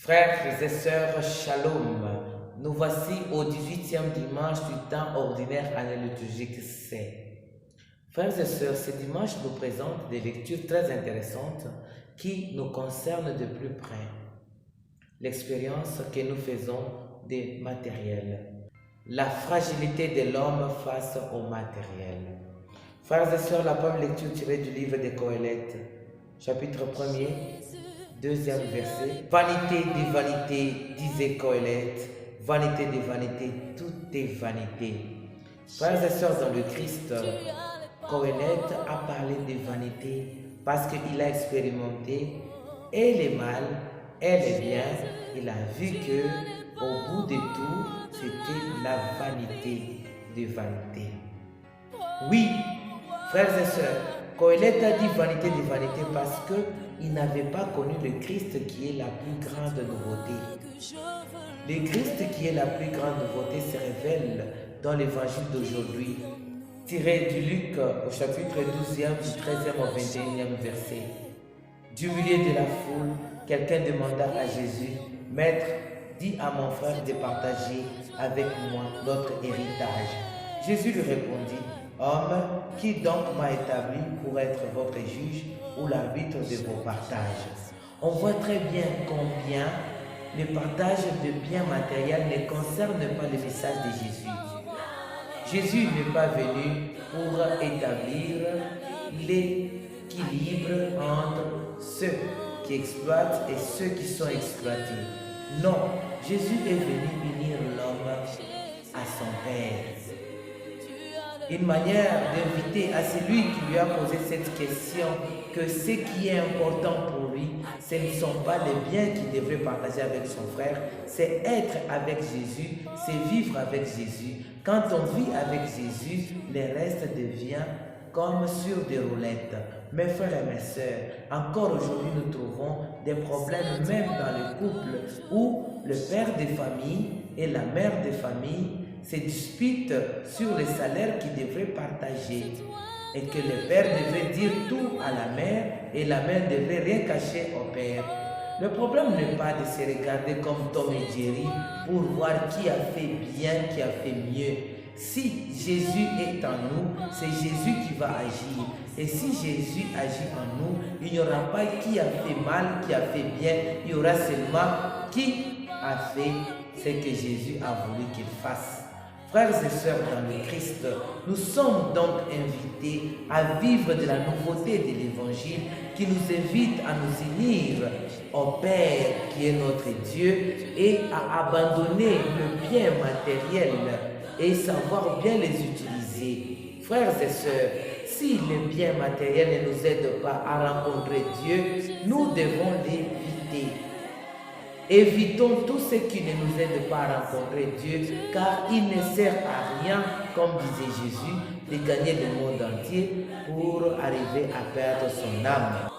Frères et sœurs, shalom. Nous voici au 18e dimanche du temps ordinaire année liturgique C. Frères et sœurs, ce dimanche nous présente des lectures très intéressantes qui nous concernent de plus près. L'expérience que nous faisons des matériels. La fragilité de l'homme face au matériel. Frères et sœurs, la première lecture tirée du livre de Qoéleth, chapitre 1er, deuxième verset. Vanité des vanités, disait Qoéleth, vanité des vanités, tout est vanité. Frères et sœurs dans le Christ, Qoéleth a parlé de vanité parce qu'il a expérimenté et les mal et les bien. Il a vu que au bout de tout, c'était la vanité des vanités. Oui, frères et sœurs, Qoéleth a dit vanité des vanités parce qu'il n'avait pas connu le Christ qui est la plus grande nouveauté. Le Christ qui est la plus grande nouveauté se révèle dans l'évangile d'aujourd'hui, tiré du Luc au chapitre 12e, du 13e au 21e verset. Du milieu de la foule, quelqu'un demanda à Jésus, « Maître, dis à mon frère de partager avec moi notre héritage. » Jésus lui répondit, « Homme, qui donc m'a établi pour être votre juge ou l'arbitre de vos partages ?» On voit très bien combien le partage de biens matériels ne concerne pas le message de Jésus. Jésus n'est pas venu pour établir l'équilibre entre ceux qui exploitent et ceux qui sont exploités. Non, Jésus est venu unir l'homme à son Père. Une manière d'inviter à celui qui lui a posé cette question que ce qui est important pour lui, ce ne sont pas les biens qu'il devrait partager avec son frère, c'est être avec Jésus, c'est vivre avec Jésus. Quand on vit avec Jésus, le reste devient comme sur des roulettes. Mes frères et mes sœurs, encore aujourd'hui nous trouvons des problèmes même dans le couple où le père de famille et la mère de famille se disputent sur les salaires qu'ils devraient partager et que le père devrait dire tout à la mère et la mère devrait rien cacher au père. Le problème n'est pas de se regarder comme Tom et Jerry pour voir qui a fait bien, qui a fait mieux. Si Jésus est en nous, c'est Jésus qui va agir. Et si Jésus agit en nous, il n'y aura pas qui a fait mal, qui a fait bien. Il y aura seulement qui a fait ce que Jésus a voulu qu'il fasse. Frères et sœurs dans le Christ, nous sommes donc invités à vivre de la nouveauté de l'Évangile qui nous invite à nous unir au Père qui est notre Dieu et à abandonner le bien matériel et savoir bien les utiliser. Frères et sœurs, si les biens matériels ne nous aident pas à rencontrer Dieu, nous devons l'éviter. Évitons tout ce qui ne nous aide pas à rencontrer Dieu, car il ne sert à rien, comme disait Jésus, de gagner le monde entier pour arriver à perdre son âme.